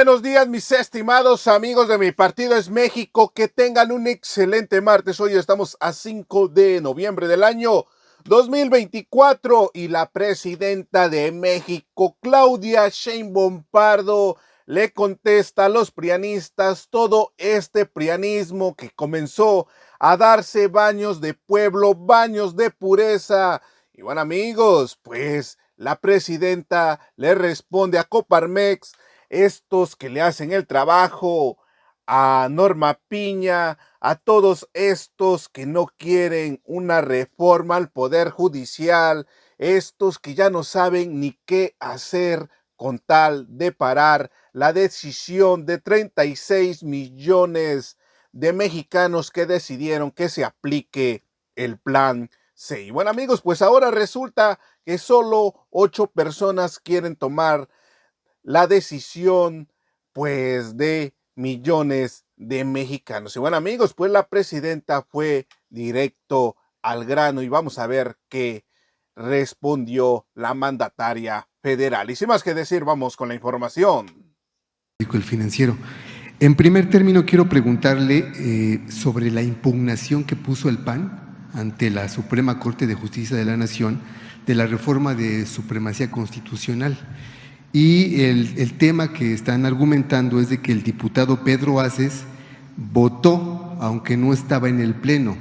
Buenos días, mis estimados amigos de Mi Partido es México. Que tengan un excelente martes. Hoy estamos a 5 de noviembre del año 2024 y la presidenta de México, Claudia Sheinbaum Pardo, le contesta a los prianistas todo este prianismo que comenzó a darse baños de pueblo, baños de pureza. Y bueno, amigos, pues la presidenta le responde a Coparmex, estos que le hacen el trabajo a Norma Piña, a todos estos que no quieren una reforma al Poder Judicial, estos que ya no saben ni qué hacer con tal de parar la decisión de 36 millones de mexicanos que decidieron que se aplique el plan C. Y bueno, amigos, pues ahora resulta que solo 8 personas quieren tomar la decisión, pues, de millones de mexicanos. Y bueno, amigos, pues la presidenta fue directo al grano y vamos a ver qué respondió la mandataria federal. Y sin más que decir, vamos con la información. El Financiero. En primer término, quiero preguntarle sobre la impugnación que puso el PAN ante la Suprema Corte de Justicia de la Nación de la reforma de supremacía constitucional. Y el tema que están argumentando es de que el diputado Pedro Aces votó, aunque no estaba en el Pleno,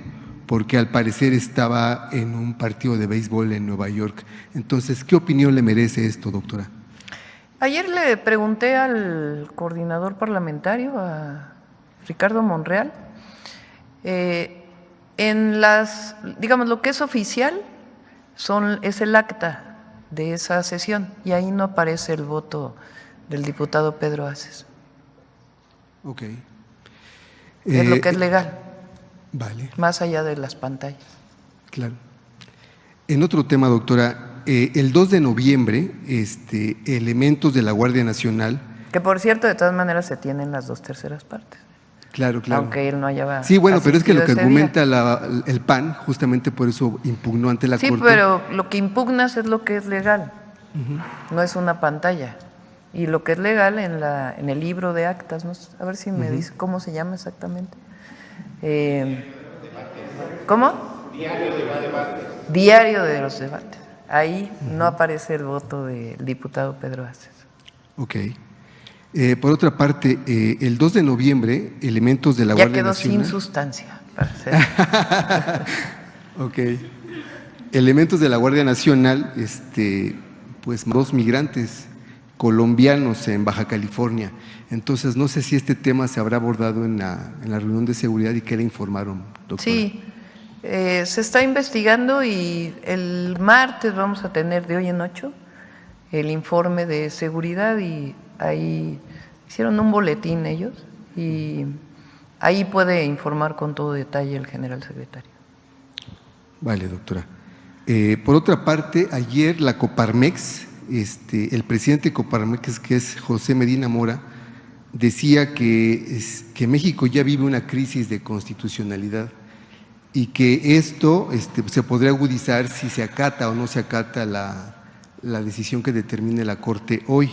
porque al parecer estaba en un partido de béisbol en Nueva York. Entonces, ¿qué opinión le merece esto, doctora? Ayer le pregunté al coordinador parlamentario, a Ricardo Monreal, en digamos, lo que es oficial es el acta de esa sesión y ahí no aparece el voto del diputado Pedro Aces. Ok. Es lo que es legal. Vale. Más allá de las pantallas. Claro. En otro tema, doctora, el 2 de noviembre, elementos de la Guardia Nacional… Que por cierto, de todas maneras se tienen las 2/3 partes. Claro, claro. Aunque él no haya… Sí, bueno, pero es que lo que argumenta el PAN, justamente por eso impugnó ante la Corte. Sí, pero lo que impugnas es lo que es legal, no es una pantalla. Y lo que es legal en el libro de actas, ¿no? A ver si me dice cómo se llama exactamente. ¿Cómo? Diario de los debates. Ahí no aparece el voto del diputado Pedro Aces. Ok. Por otra parte, el 2 de noviembre, elementos de la Guardia Nacional… Ya quedó sin sustancia. Ok. Elementos de la Guardia Nacional, pues 2 migrantes colombianos en Baja California. Entonces, no sé si este tema se habrá abordado en la reunión de seguridad y qué le informaron, doctora. Sí, se está investigando y el martes vamos a tener de hoy en 8 el informe de seguridad y ahí hicieron un boletín ellos y ahí puede informar con todo detalle el general secretario. Vale, doctora. Por otra parte, ayer la Coparmex, el presidente de Coparmex, que es José Medina Mora, decía que México ya vive una crisis de constitucionalidad y que esto se podría agudizar si se acata o no se acata la decisión que determine la Corte hoy.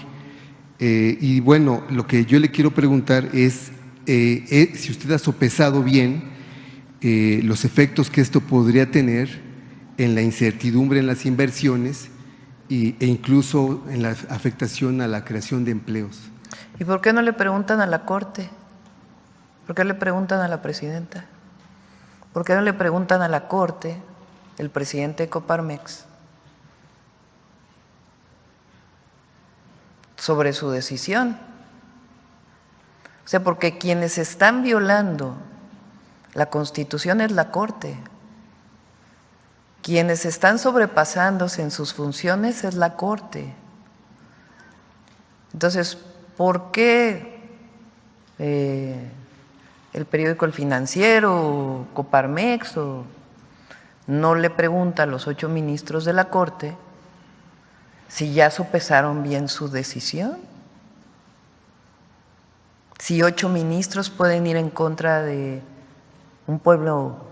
Y bueno, lo que yo le quiero preguntar es si usted ha sopesado bien los efectos que esto podría tener en la incertidumbre en las inversiones e incluso en la afectación a la creación de empleos. ¿Y por qué no le preguntan a la Corte? ¿Por qué le preguntan a la presidenta? ¿Por qué no le preguntan a la Corte, el presidente de Coparmex, sobre su decisión? O sea, porque quienes están violando la Constitución es la Corte. Quienes están sobrepasándose en sus funciones es la Corte. Entonces, ¿por qué el periódico El Financiero o Coparmex no le pregunta a los 8 ministros de la Corte si ya sopesaron bien su decisión? Si 8 ministros pueden ir en contra de un pueblo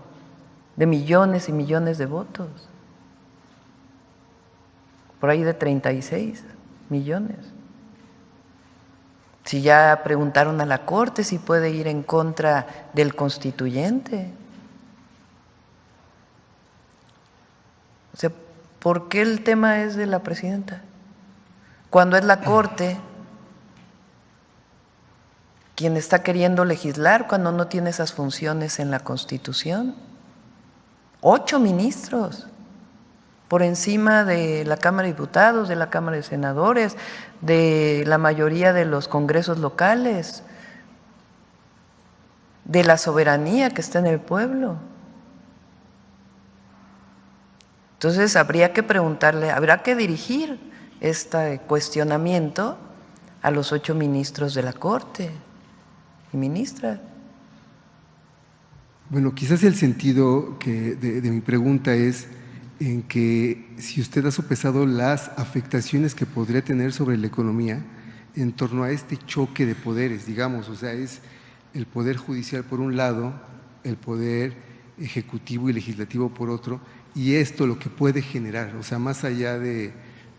de millones y millones de votos, por ahí de 36 millones. Si ya preguntaron a la Corte si puede ir en contra del constituyente. O sea, ¿por qué el tema es de la presidenta? Cuando es la Corte quien está queriendo legislar, cuando no tiene esas funciones en la Constitución. 8 ministros, por encima de la Cámara de Diputados, de la Cámara de Senadores, de la mayoría de los congresos locales, de la soberanía que está en el pueblo. Entonces habría que preguntarle, habrá que dirigir este cuestionamiento a los 8 ministros de la Corte y ministras. Bueno, quizás el sentido de mi pregunta es en que si usted ha sopesado las afectaciones que podría tener sobre la economía en torno a este choque de poderes, digamos, o sea, es el poder judicial por un lado, el poder ejecutivo y legislativo por otro, y esto lo que puede generar, o sea, más allá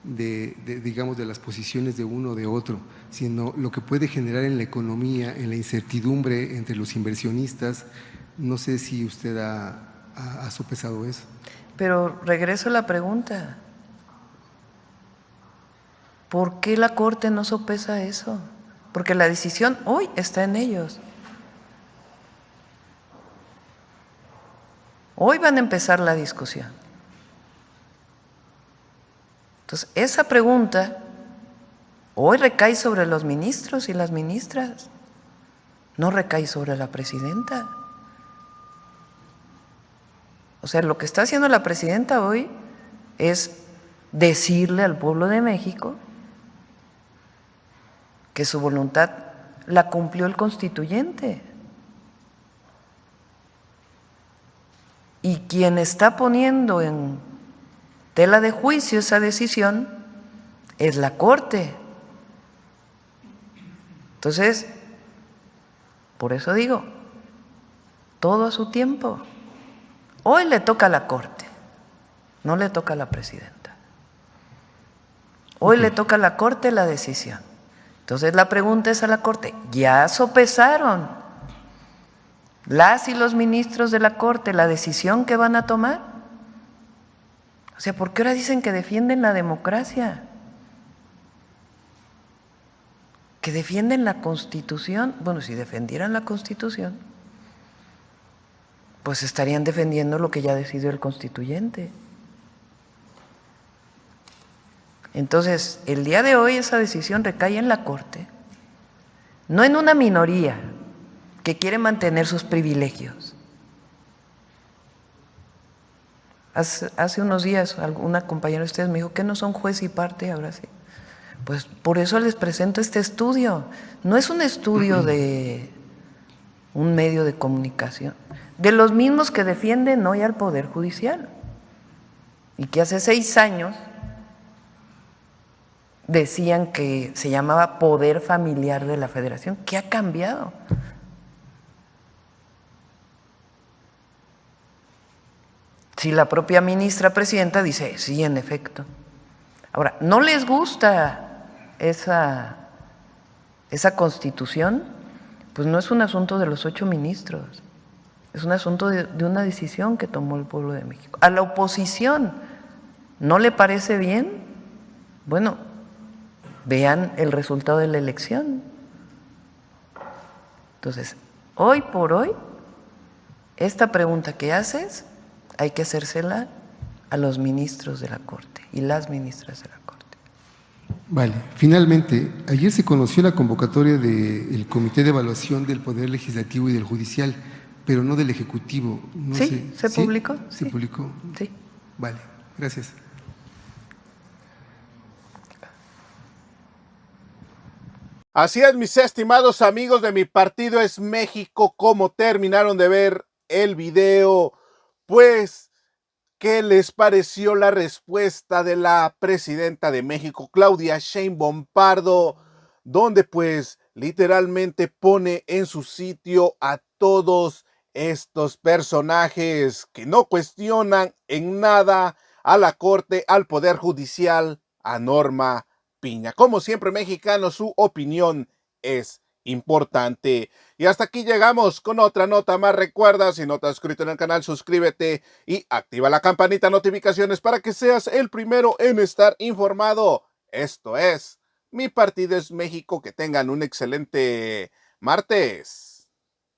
digamos, de las posiciones de uno o de otro, sino lo que puede generar en la economía, en la incertidumbre entre los inversionistas. No sé si usted ha sopesado eso. Pero regreso a la pregunta, ¿por qué la Corte no sopesa eso? Porque la decisión hoy está en ellos. Hoy van a empezar la discusión. Entonces, esa pregunta hoy recae sobre los ministros y las ministras, no recae sobre la presidenta. O sea, lo que está haciendo la presidenta hoy es decirle al pueblo de México que su voluntad la cumplió el constituyente. Y quien está poniendo en tela de juicio esa decisión es la Corte. Entonces, por eso digo, todo a su tiempo. Hoy le toca a la Corte, no le toca a la presidenta. Hoy le toca a la Corte la decisión. Entonces la pregunta es a la Corte, ¿ya sopesaron las y los ministros de la Corte la decisión que van a tomar? O sea, ¿por qué ahora dicen que defienden la democracia? Que defienden la Constitución. Bueno, si defendieran la Constitución, pues estarían defendiendo lo que ya decidió el constituyente. Entonces, el día de hoy esa decisión recae en la Corte, no en una minoría que quiere mantener sus privilegios. Hace unos días una compañera de ustedes me dijo que no son juez y parte, ahora sí. Pues por eso les presento este estudio. No es un estudio de un medio de comunicación, de los mismos que defienden hoy al Poder Judicial y que hace 6 años decían que se llamaba Poder Familiar de la Federación. ¿Qué ha cambiado? Si la propia ministra presidenta dice, sí, en efecto. Ahora, ¿no les gusta esa constitución? Pues no es un asunto de los 8 ministros, es un asunto de una decisión que tomó el pueblo de México. A la oposición, ¿no le parece bien? Bueno, vean el resultado de la elección. Entonces, hoy por hoy, esta pregunta que haces hay que hacérsela a los ministros de la Corte y las ministras de la Corte. Vale, finalmente, ayer se conoció la convocatoria del Comité de Evaluación del Poder Legislativo y del Judicial, pero no del Ejecutivo. No ¿Sí? sé. ¿Se publicó? ¿Se publicó? Sí. Vale, gracias. Así es, mis estimados amigos de Mi Partido es México, como terminaron de ver el video, pues, ¿qué les pareció la respuesta de la presidenta de México, Claudia Sheinbaum Pardo, donde pues literalmente pone en su sitio a todos estos personajes que no cuestionan en nada a la Corte, al Poder Judicial, a Norma Piña? Como siempre, mexicano, su opinión es importante. Y hasta aquí llegamos con otra nota más. Recuerda, si no te has suscrito en el canal, suscríbete y activa la campanita de notificaciones para que seas el primero en estar informado. Esto es Mi Partido es México. Que tengan un excelente martes.